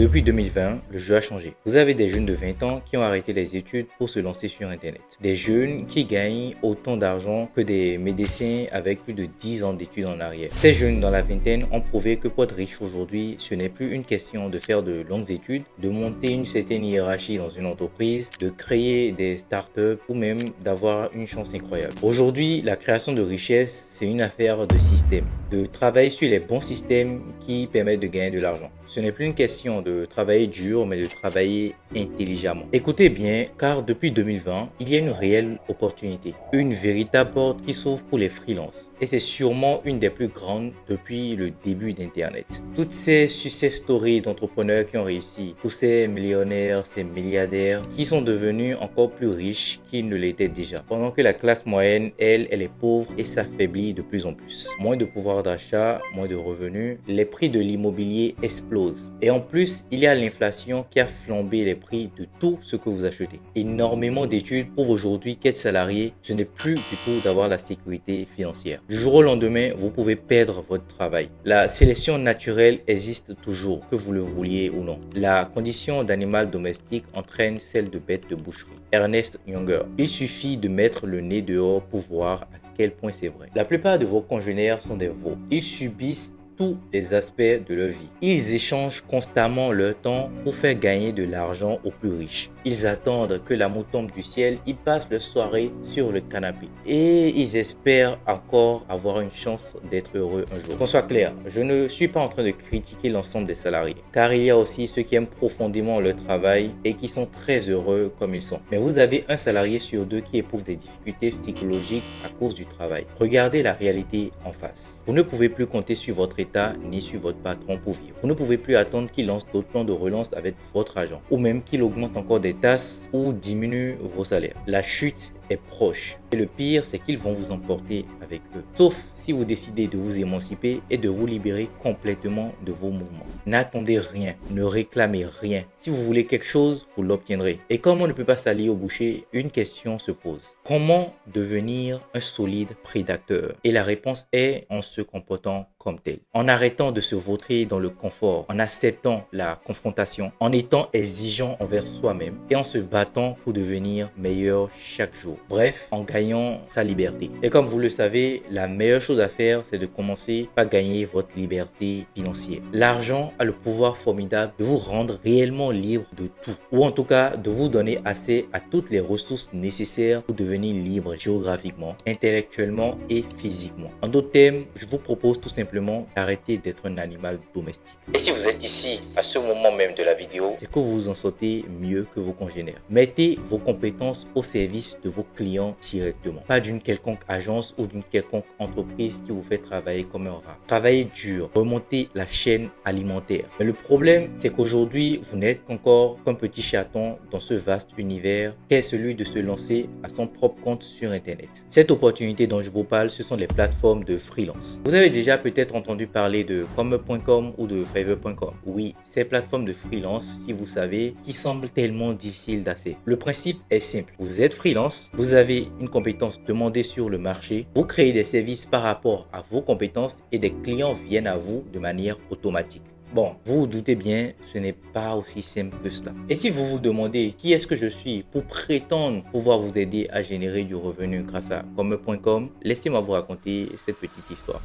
Depuis 2020, le jeu a changé. Vous avez des jeunes de 20 ans qui ont arrêté les études pour se lancer sur Internet. Des jeunes qui gagnent autant d'argent que des médecins avec plus de 10 ans d'études en arrière. Ces jeunes dans la vingtaine ont prouvé que pour être riche aujourd'hui, ce n'est plus une question de faire de longues études, de monter une certaine hiérarchie dans une entreprise, de créer des startups ou même d'avoir une chance incroyable. Aujourd'hui, la création de richesse, c'est une affaire de système, de travailler sur les bons systèmes qui permettent de gagner de l'argent. Ce n'est plus une question de travailler dur, mais de travailler intelligemment. Écoutez bien, car depuis 2020, il y a une réelle opportunité, une véritable porte qui s'ouvre pour les freelances. Et c'est sûrement une des plus grandes depuis le début d'Internet. Toutes ces success stories d'entrepreneurs qui ont réussi, tous ces millionnaires, ces milliardaires, qui sont devenus encore plus riches qu'ils ne l'étaient déjà. Pendant que la classe moyenne, elle est pauvre et s'affaiblit de plus en plus. Moins de pouvoir d'achat, moins de revenus, les prix de l'immobilier explosent. Et en plus, il y a l'inflation qui a flambé les prix de tout ce que vous achetez. Énormément d'études prouvent aujourd'hui qu'être salarié, ce n'est plus du tout d'avoir la sécurité financière. Du jour au lendemain, vous pouvez perdre votre travail. La sélection naturelle existe toujours, que vous le vouliez ou non. La condition d'animal domestique entraîne celle de bête de boucherie. Ernest Younger. Il suffit de mettre le nez dehors pour voir à quel point c'est vrai. La plupart de vos congénères sont des veaux. Ils subissent tous les aspects de leur vie. Ils échangent constamment leur temps pour faire gagner de l'argent aux plus riches. Ils attendent que l'amour tombe du ciel, ils passent leur soirée sur le canapé et ils espèrent encore avoir une chance d'être heureux un jour. Qu'on soit clair, je ne suis pas en train de critiquer l'ensemble des salariés, car il y a aussi ceux qui aiment profondément leur travail et qui sont très heureux comme ils sont. Mais vous avez un salarié sur deux qui éprouve des difficultés psychologiques à cause du travail. Regardez la réalité en face. Vous ne pouvez plus compter sur votre état ni sur votre patron pour vivre. Vous ne pouvez plus attendre qu'il lance d'autres plans de relance avec votre agent ou même qu'il augmente encore des tasses ou diminue vos salaires. La chute est proche et le pire, c'est qu'ils vont vous emporter avec eux. Sauf si vous décidez de vous émanciper et de vous libérer complètement de vos mouvements. N'attendez rien, ne réclamez rien. Si vous voulez quelque chose, vous l'obtiendrez. Et comme on ne peut pas s'allier au boucher, une question se pose. Comment devenir un solide prédateur? Et la réponse est en se comportant comme tel. En arrêtant de se vautrer dans le confort, en acceptant la confrontation, en étant exigeant envers soi-même et en se battant pour devenir meilleur chaque jour. Bref, en gagnant sa liberté. Et comme vous le savez, la meilleure chose à faire, c'est de commencer par gagner votre liberté financière. L'argent a le pouvoir formidable de vous rendre réellement libre de tout, ou en tout cas de vous donner accès à toutes les ressources nécessaires pour devenir libre géographiquement, intellectuellement et physiquement. En d'autres termes, je vous propose tout simplement d'arrêter d'être un animal domestique. Et si vous êtes ici à ce moment même de la vidéo, c'est que vous vous en sortez mieux que vos congénères. Mettez vos compétences au service de vos clients directement, pas d'une quelconque agence ou d'une quelconque entreprise qui vous fait travailler comme un rat. Travaillez dur, remontez la chaîne alimentaire. Mais le problème, c'est qu'aujourd'hui, vous n'êtes qu'encore qu'un petit chaton dans ce vaste univers qu'est celui de se lancer à son propre compte sur Internet. Cette opportunité dont je vous parle, ce sont les plateformes de freelance. Vous avez déjà peut-être entendu parler de Come.com ou de Fiverr.com. Oui, ces plateformes de freelance, si vous savez, qui semblent tellement difficiles d'accès. Le principe est simple. Vous êtes freelance, vous avez une compétence demandée sur le marché, vous créez des services par rapport à vos compétences et des clients viennent à vous de manière automatique. Bon, vous vous doutez bien, ce n'est pas aussi simple que cela. Et si vous vous demandez qui est-ce que je suis pour prétendre pouvoir vous aider à générer du revenu grâce à Come.com, laissez-moi vous raconter cette petite histoire.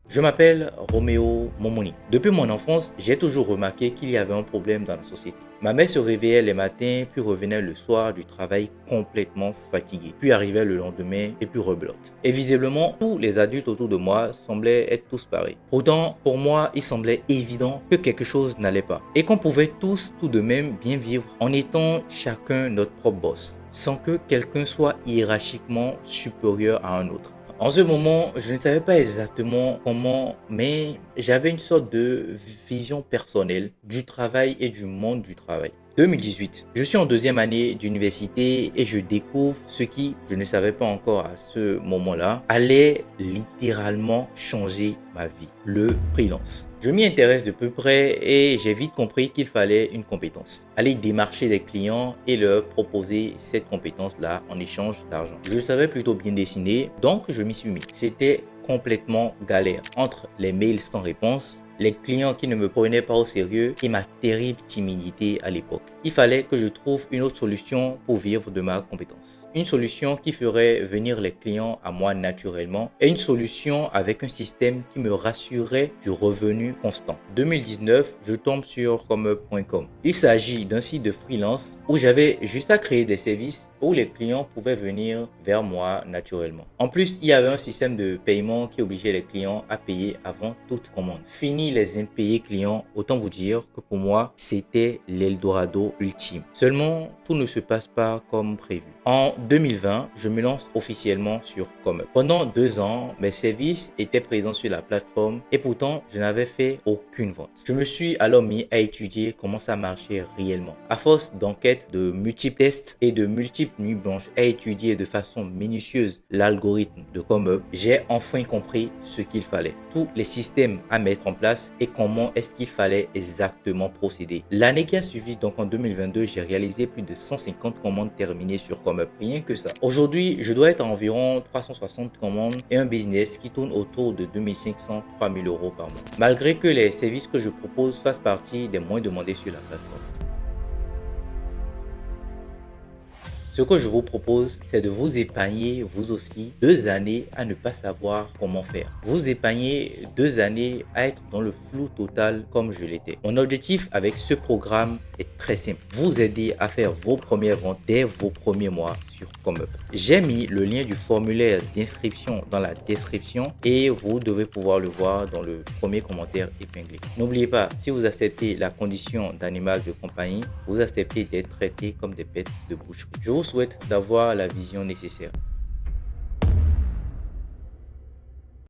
Je m'appelle Roméo Momoni. Depuis mon enfance, j'ai toujours remarqué qu'il y avait un problème dans la société. Ma mère se réveillait les matins, puis revenait le soir du travail complètement fatiguée, puis arrivait le lendemain et puis rebelote. Et visiblement, tous les adultes autour de moi semblaient être tous pareils. Pourtant, pour moi, il semblait évident que quelque chose n'allait pas et qu'on pouvait tous tout de même bien vivre en étant chacun notre propre boss, sans que quelqu'un soit hiérarchiquement supérieur à un autre. En ce moment, je ne savais pas exactement comment, mais j'avais une sorte de vision personnelle du travail et du monde du travail. 2018, je suis en deuxième année d'université et je découvre ce qui, je ne savais pas encore à ce moment-là, allait littéralement changer ma vie, le freelance. Je m'y intéresse de peu près et j'ai vite compris qu'il fallait une compétence. Aller démarcher des clients et leur proposer cette compétence-là en échange d'argent. Je savais plutôt bien dessiner, donc je m'y suis mis. C'était complètement galère entre les mails sans réponse, les clients qui ne me prenaient pas au sérieux et ma terrible timidité à l'époque. Il fallait que je trouve une autre solution pour vivre de ma compétence. Une solution qui ferait venir les clients à moi naturellement et une solution avec un système qui me rassurait du revenu constant. 2019, je tombe sur comeup.com. Il s'agit d'un site de freelance où j'avais juste à créer des services où les clients pouvaient venir vers moi naturellement. En plus, il y avait un système de paiement qui obligeait les clients à payer avant toute commande. Fini les impayés clients, autant vous dire que pour moi, c'était l'Eldorado ultime. Seulement, tout ne se passe pas comme prévu. En 2020, je me lance officiellement sur Comeup. Pendant 2 ans, mes services étaient présents sur la plateforme et pourtant, je n'avais fait aucune vente. Je me suis alors mis à étudier comment ça marchait réellement. À force d'enquêtes, de multiples tests et de multiples nuits blanches à étudier de façon minutieuse l'algorithme de Comeup, j'ai enfin compris ce qu'il fallait, tous les systèmes à mettre en place et comment est-ce qu'il fallait exactement procéder. L'année qui a suivi, donc en 2022, j'ai réalisé plus de 150 commandes terminées sur Comeup. Rien que ça. Aujourd'hui, je dois être à environ 360 commandes et un business qui tourne autour de 2500-3000 euros par mois. Malgré que les services que je propose fassent partie des moins demandés sur la plateforme. Ce que je vous propose, c'est de vous épargner, vous aussi, 2 années à ne pas savoir comment faire. Vous épargner 2 années à être dans le flou total comme je l'étais. Mon objectif avec ce programme est très simple. Vous aider à faire vos premières ventes dès vos premiers mois sur Comeup. J'ai mis le lien du formulaire d'inscription dans la description et vous devez pouvoir le voir dans le premier commentaire épinglé. N'oubliez pas, si vous acceptez la condition d'animal de compagnie, vous acceptez d'être traité comme des bêtes de boucherie. Je vous souhaite d'avoir la vision nécessaire.